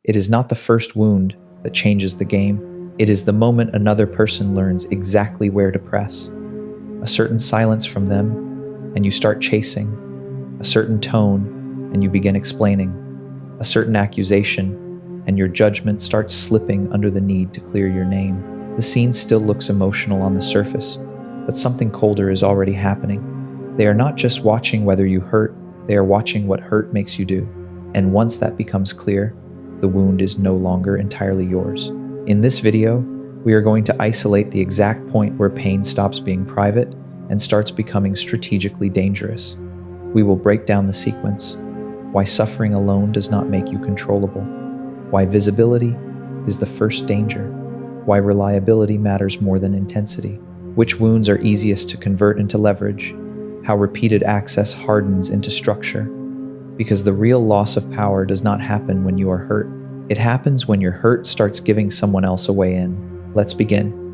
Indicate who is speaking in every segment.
Speaker 1: It is not the first wound that changes the game. It is the moment another person learns exactly where to press. A certain silence from them, and you start chasing. A certain tone, and you begin explaining. A certain accusation, and your judgment starts slipping under the need to clear your name. The scene still looks emotional on the surface, but something colder is already happening. They are not just watching whether you hurt, they are watching what hurt makes you do. And once that becomes clear, the wound is no longer entirely yours. In this video, we are going to isolate the exact point where pain stops being private and starts becoming strategically dangerous. We will break down the sequence, why suffering alone does not make you controllable, why visibility is the first danger, why reliability matters more than intensity, which wounds are easiest to convert into leverage, how repeated access hardens into structure. Because the real loss of power does not happen when you are hurt. It happens when your hurt starts giving someone else a way in. Let's begin.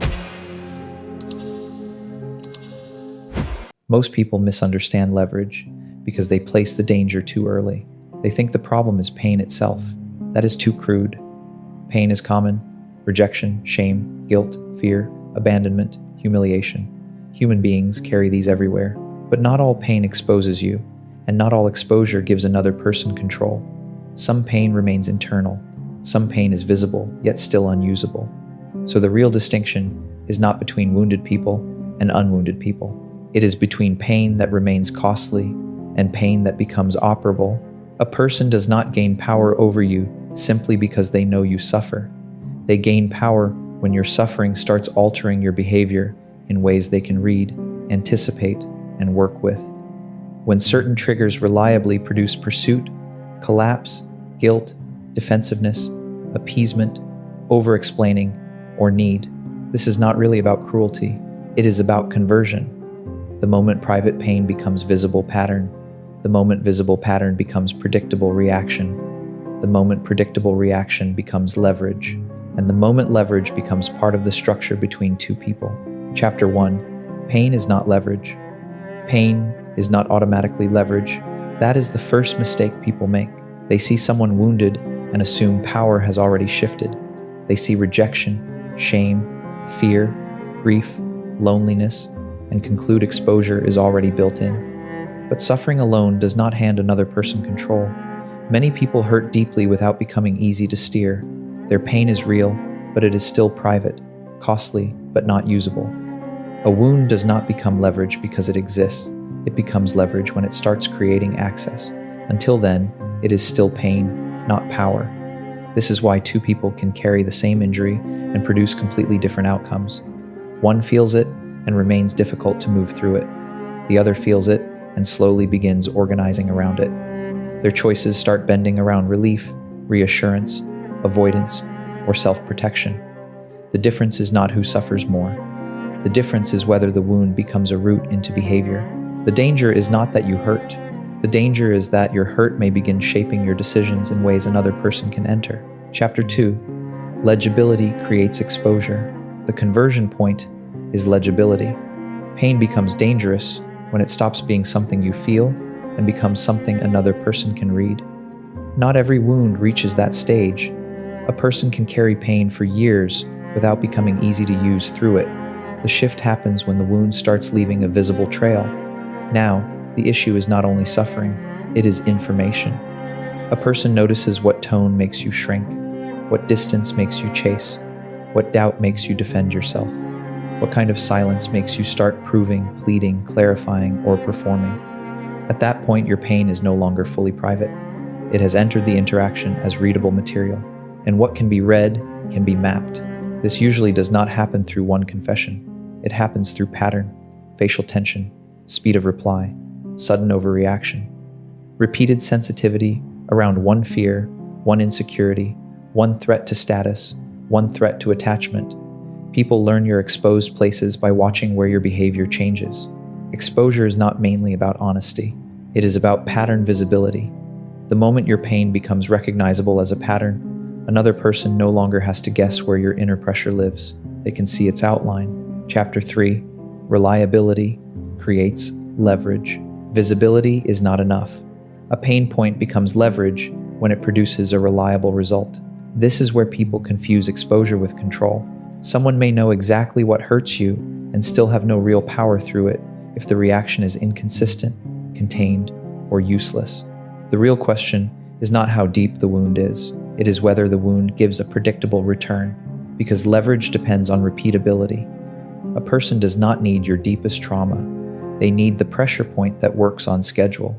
Speaker 1: Most people misunderstand leverage because they place the danger too early. They think the problem is pain itself. That is too crude. Pain is common. Rejection, shame, guilt, fear, abandonment, humiliation. Human beings carry these everywhere. But not all pain exposes you, and not all exposure gives another person control. Some pain remains internal. Some pain is visible, yet still unusable. So the real distinction is not between wounded people and unwounded people. It is between pain that remains costly and pain that becomes operable. A person does not gain power over you simply because they know you suffer. They gain power when your suffering starts altering your behavior in ways they can read, anticipate, and work with. When certain triggers reliably produce pursuit, collapse, guilt, defensiveness, appeasement, over-explaining, or need, this is not really about cruelty. It is about conversion. The moment private pain becomes visible pattern, the moment visible pattern becomes predictable reaction, the moment predictable reaction becomes leverage, and the moment leverage becomes part of the structure between two people. Chapter 1. Pain is not leverage. Pain is not automatically leverage. That is the first mistake people make. They see someone wounded and assume power has already shifted. They see rejection, shame, fear, grief, loneliness, and conclude exposure is already built in. But suffering alone does not hand another person control. Many people hurt deeply without becoming easy to steer. Their pain is real, but it is still private, costly, but not usable. A wound does not become leverage because it exists. It becomes leverage when it starts creating access. Until then, it is still pain, not power. This is why two people can carry the same injury and produce completely different outcomes. One feels it and remains difficult to move through it. The other feels it and slowly begins organizing around it. Their choices start bending around relief, reassurance, avoidance, or self-protection. The difference is not who suffers more. The difference is whether the wound becomes a root into behavior. The danger is not that you hurt. The danger is that your hurt may begin shaping your decisions in ways another person can enter. Chapter 2. Legibility creates exposure. The conversion point is legibility. Pain becomes dangerous when it stops being something you feel and becomes something another person can read. Not every wound reaches that stage. A person can carry pain for years without becoming easy to use through it. The shift happens when the wound starts leaving a visible trail. Now, the issue is not only suffering, it is information. A person notices what tone makes you shrink, what distance makes you chase, what doubt makes you defend yourself, what kind of silence makes you start proving, pleading, clarifying, or performing. At that point, your pain is no longer fully private. It has entered the interaction as readable material, and what can be read can be mapped. This usually does not happen through one confession. It happens through pattern, facial tension, speed of reply, sudden overreaction, repeated sensitivity around one fear, one insecurity, one threat to status, one threat to attachment. People learn your exposed places by watching where your behavior changes. Exposure is not mainly about honesty. It is about pattern visibility. The moment your pain becomes recognizable as a pattern, another person no longer has to guess where your inner pressure lives. They can see its outline. Chapter 3. Reliability creates leverage. Visibility is not enough. A pain point becomes leverage when it produces a reliable result. This is where people confuse exposure with control. Someone may know exactly what hurts you and still have no real power through it if the reaction is inconsistent, contained, or useless. The real question is not how deep the wound is. It is whether the wound gives a predictable return, because leverage depends on repeatability. A person does not need your deepest trauma. They need the pressure point that works on schedule.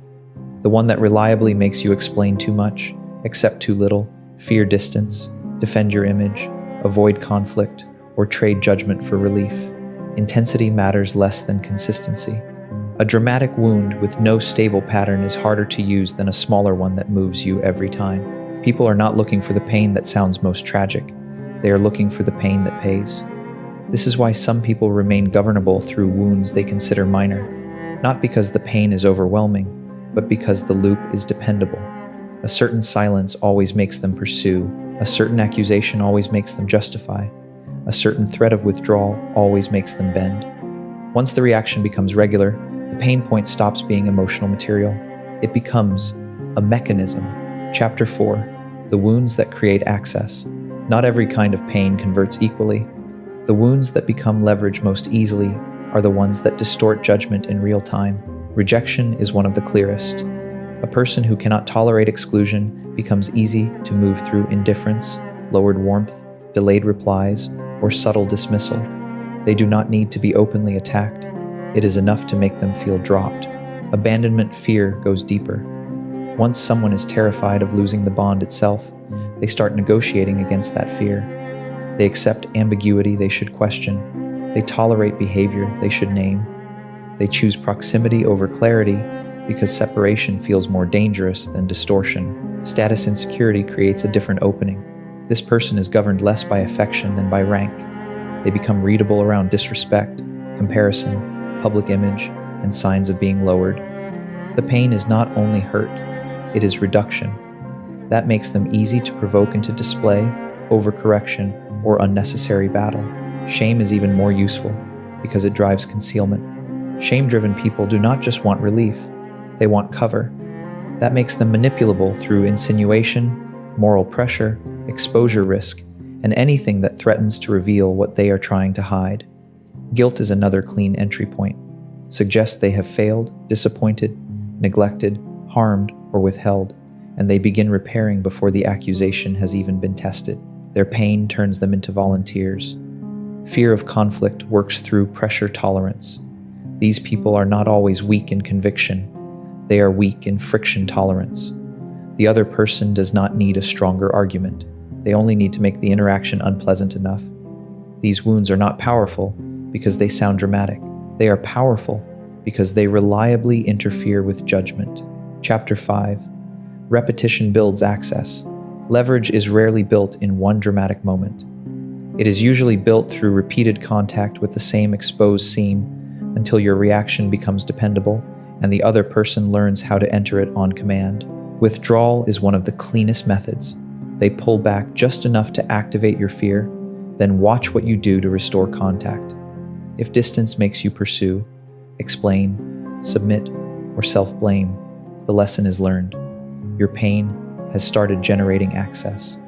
Speaker 1: The one that reliably makes you explain too much, accept too little, fear distance, defend your image, avoid conflict, or trade judgment for relief. Intensity matters less than consistency. A dramatic wound with no stable pattern is harder to use than a smaller one that moves you every time. People are not looking for the pain that sounds most tragic. They are looking for the pain that pays. This is why some people remain governable through wounds they consider minor, not because the pain is overwhelming, but because the loop is dependable. A certain silence always makes them pursue. A certain accusation always makes them justify. A certain threat of withdrawal always makes them bend. Once the reaction becomes regular, the pain point stops being emotional material. It becomes a mechanism. Chapter 4. The wounds that create access. Not every kind of pain converts equally. The wounds that become leverage most easily are the ones that distort judgment in real time. Rejection is one of the clearest. A person who cannot tolerate exclusion becomes easy to move through indifference, lowered warmth, delayed replies, or subtle dismissal. They do not need to be openly attacked. It is enough to make them feel dropped. Abandonment fear goes deeper. Once someone is terrified of losing the bond itself, they start negotiating against that fear. They accept ambiguity they should question. They tolerate behavior they should name. They choose proximity over clarity because separation feels more dangerous than distortion. Status insecurity creates a different opening. This person is governed less by affection than by rank. They become readable around disrespect, comparison, public image, and signs of being lowered. The pain is not only hurt, it is reduction. That makes them easy to provoke into display, overcorrection, or unnecessary battle. Shame is even more useful because it drives concealment. Shame-driven people do not just want relief, they want cover. That makes them manipulable through insinuation, moral pressure, exposure risk, and anything that threatens to reveal what they are trying to hide. Guilt is another clean entry point. Suggest they have failed, disappointed, neglected, harmed, or withheld, and they begin repairing before the accusation has even been tested. Their pain turns them into volunteers. Fear of conflict works through pressure tolerance. These people are not always weak in conviction. They are weak in friction tolerance. The other person does not need a stronger argument. They only need to make the interaction unpleasant enough. These wounds are not powerful because they sound dramatic. They are powerful because they reliably interfere with judgment. Chapter 5. Repetition builds access. Leverage is rarely built in one dramatic moment. It is usually built through repeated contact with the same exposed seam until your reaction becomes dependable and the other person learns how to enter it on command. Withdrawal is one of the cleanest methods. They pull back just enough to activate your fear, then watch what you do to restore contact. If distance makes you pursue, explain, submit, or self-blame, the lesson is learned. Your pain has started generating access.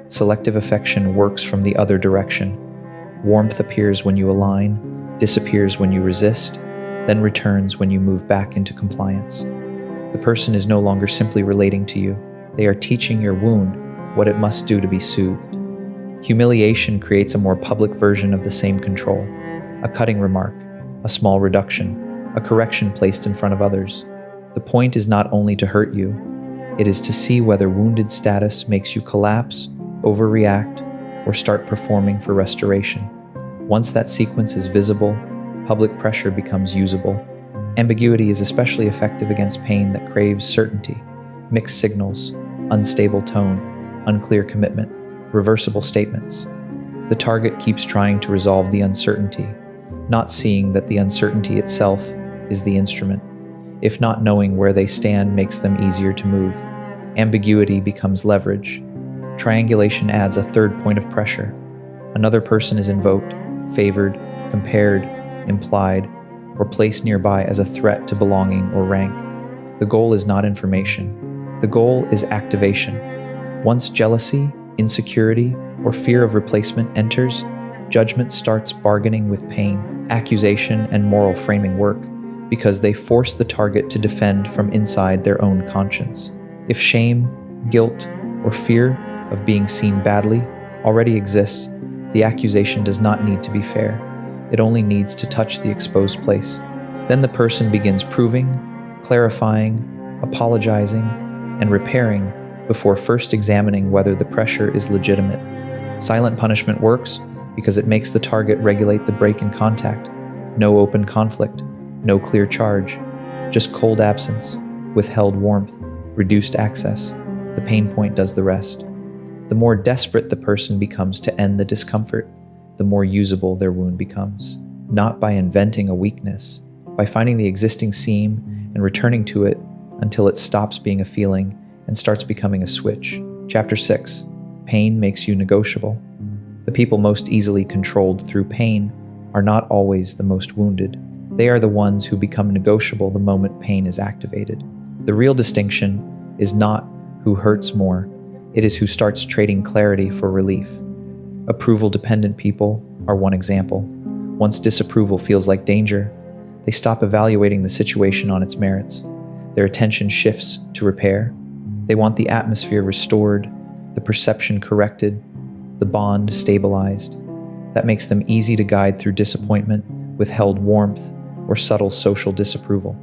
Speaker 1: Selective affection works from the other direction. Warmth appears when you align, disappears when you resist, then returns when you move back into compliance. The person is no longer simply relating to you. They are teaching your wound what it must do to be soothed. Humiliation creates a more public version of the same control. A cutting remark, a small reduction, a correction placed in front of others. The point is not only to hurt you, it is to see whether wounded status makes you collapse, overreact, or start performing for restoration. Once that sequence is visible, public pressure becomes usable. Ambiguity is especially effective against pain that craves certainty, mixed signals, unstable tone, unclear commitment, reversible statements. The target keeps trying to resolve the uncertainty, not seeing that the uncertainty itself is the instrument. If not knowing where they stand makes them easier to move, ambiguity becomes leverage. Triangulation adds a third point of pressure. Another person is invoked, favored, compared, implied, or placed nearby as a threat to belonging or rank. The goal is not information. The goal is activation. Once jealousy, insecurity, or fear of replacement enters, judgment starts bargaining with pain, accusation, and moral framing work, because they force the target to defend from inside their own conscience. If shame, guilt, or fear of being seen badly already exists, the accusation does not need to be fair. It only needs to touch the exposed place. Then the person begins proving, clarifying, apologizing, and repairing before first examining whether the pressure is legitimate. Silent punishment works because it makes the target regulate the break in contact. No open conflict, no clear charge, just cold absence, withheld warmth, reduced access. The pain point does the rest. The more desperate the person becomes to end the discomfort, the more usable their wound becomes. Not by inventing a weakness, by finding the existing seam and returning to it until it stops being a feeling and starts becoming a switch. Chapter 6. Pain makes you negotiable. The people most easily controlled through pain are not always the most wounded. They are the ones who become negotiable the moment pain is activated. The real distinction is not who hurts more, it is who starts trading clarity for relief. Approval-dependent people are one example. Once disapproval feels like danger, they stop evaluating the situation on its merits. Their attention shifts to repair. They want the atmosphere restored, the perception corrected, the bond stabilized. That makes them easy to guide through disappointment, withheld warmth, or subtle social disapproval.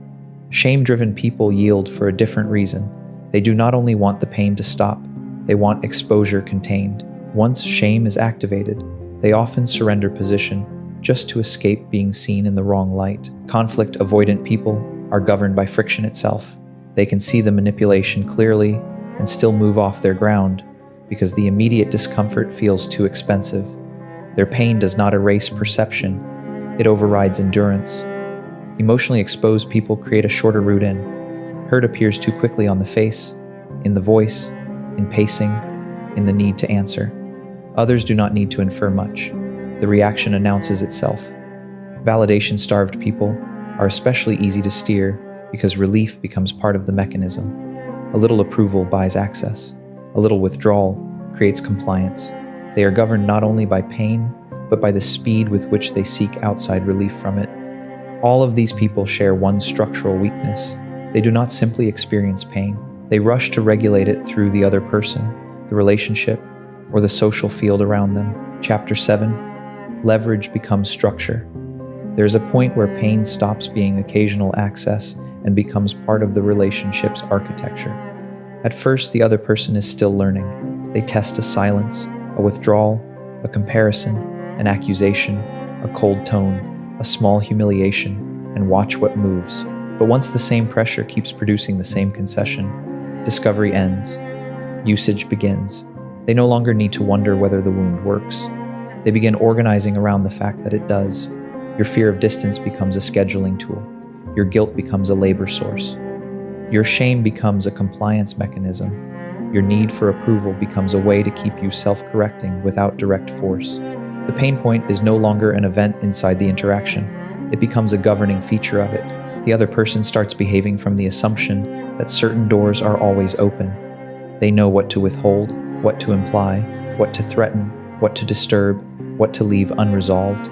Speaker 1: Shame-driven people yield for a different reason. They do not only want the pain to stop, they want exposure contained. Once shame is activated, they often surrender position just to escape being seen in the wrong light. Conflict-avoidant people are governed by friction itself. They can see the manipulation clearly and still move off their ground because the immediate discomfort feels too expensive. Their pain does not erase perception, it overrides endurance. Emotionally exposed people create a shorter route in. Hurt appears too quickly on the face, in the voice, in pacing, in the need to answer. Others do not need to infer much. The reaction announces itself. Validation-starved people are especially easy to steer because relief becomes part of the mechanism. A little approval buys access. A little withdrawal creates compliance. They are governed not only by pain, but by the speed with which they seek outside relief from it. All of these people share one structural weakness. They do not simply experience pain. They rush to regulate it through the other person, the relationship, or the social field around them. Chapter 7. Leverage becomes structure. There is a point where pain stops being occasional access and becomes part of the relationship's architecture. At first, the other person is still learning. They test a silence, a withdrawal, a comparison, an accusation, a cold tone, a small humiliation, and watch what moves. But once the same pressure keeps producing the same concession, discovery ends. Usage begins. They no longer need to wonder whether the wound works. They begin organizing around the fact that it does. Your fear of distance becomes a scheduling tool. Your guilt becomes a labor source. Your shame becomes a compliance mechanism. Your need for approval becomes a way to keep you self-correcting without direct force. The pain point is no longer an event inside the interaction. It becomes a governing feature of it. The other person starts behaving from the assumption that certain doors are always open. They know what to withhold, what to imply, what to threaten, what to disturb, what to leave unresolved.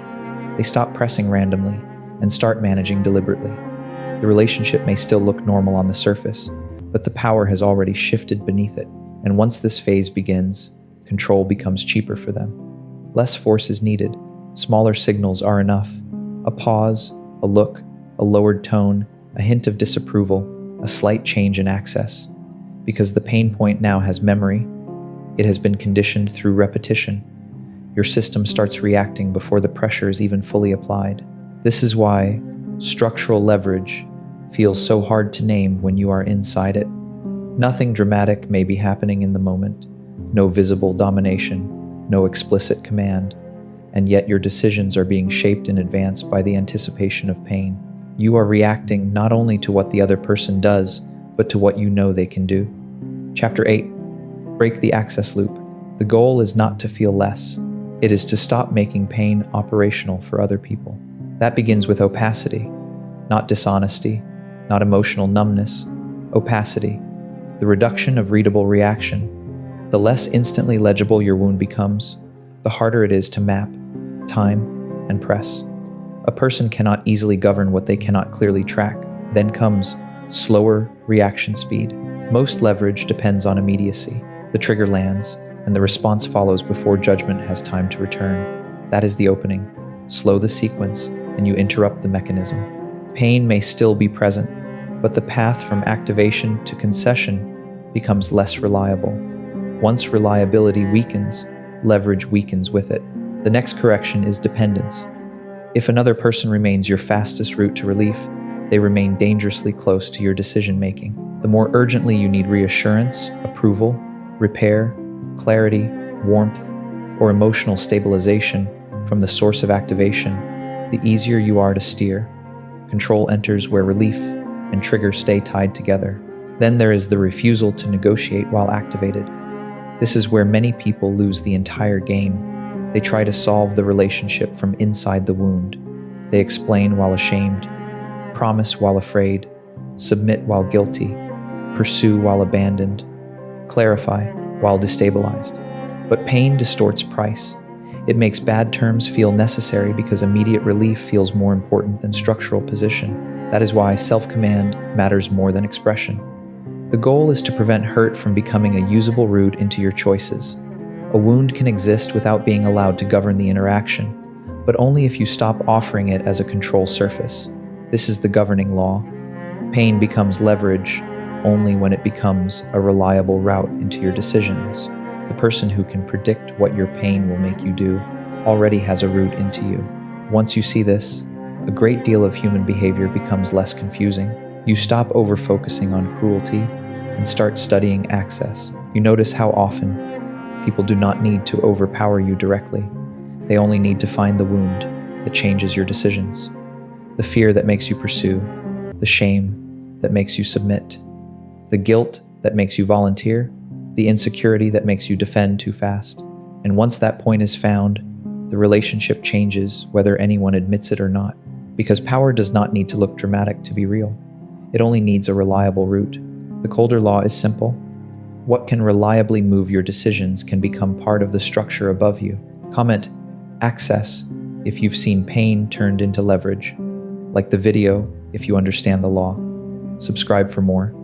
Speaker 1: They stop pressing randomly and start managing deliberately. The relationship may still look normal on the surface, but the power has already shifted beneath it, and once this phase begins, control becomes cheaper for them. Less force is needed. Smaller signals are enough. A pause, a look, a lowered tone, a hint of disapproval, a slight change in access. Because the pain point now has memory, it has been conditioned through repetition. Your system starts reacting before the pressure is even fully applied. This is why structural leverage feels so hard to name when you are inside it. Nothing dramatic may be happening in the moment, no visible domination, no explicit command, and yet your decisions are being shaped in advance by the anticipation of pain. You are reacting not only to what the other person does, but to what you know they can do. Chapter 8. Break the access loop. The goal is not to feel less. It is to stop making pain operational for other people. That begins with opacity, not dishonesty, not emotional numbness. Opacity, the reduction of readable reaction. The less instantly legible your wound becomes, the harder it is to map, time, and press. A person cannot easily govern what they cannot clearly track. Then comes slower reaction speed. Most leverage depends on immediacy. The trigger lands, and the response follows before judgment has time to return. That is the opening. Slow the sequence, and you interrupt the mechanism. Pain may still be present, but the path from activation to concession becomes less reliable. Once reliability weakens, leverage weakens with it. The next correction is dependence. If another person remains your fastest route to relief, they remain dangerously close to your decision-making. The more urgently you need reassurance, approval, repair, clarity, warmth, or emotional stabilization from the source of activation, the easier you are to steer. Control enters where relief and trigger stay tied together. Then there is the refusal to negotiate while activated. This is where many people lose the entire game. They try to solve the relationship from inside the wound. They explain while ashamed, promise while afraid, submit while guilty, pursue while abandoned, clarify while destabilized. But pain distorts price. It makes bad terms feel necessary because immediate relief feels more important than structural position. That is why self-command matters more than expression. The goal is to prevent hurt from becoming a usable route into your choices. A wound can exist without being allowed to govern the interaction, but only if you stop offering it as a control surface. This is the governing law. Pain becomes leverage only when it becomes a reliable route into your decisions. The person who can predict what your pain will make you do already has a route into you. Once you see this, a great deal of human behavior becomes less confusing. You stop over-focusing on cruelty and start studying access. You notice how often people do not need to overpower you directly. They only need to find the wound that changes your decisions, the fear that makes you pursue, the shame that makes you submit, the guilt that makes you volunteer, the insecurity that makes you defend too fast. And once that point is found, the relationship changes whether anyone admits it or not, because power does not need to look dramatic to be real. It only needs a reliable route. The colder law is simple. What can reliably move your decisions can become part of the structure above you. Comment access if you've seen pain turned into leverage. Like the video if you understand the law. Subscribe for more.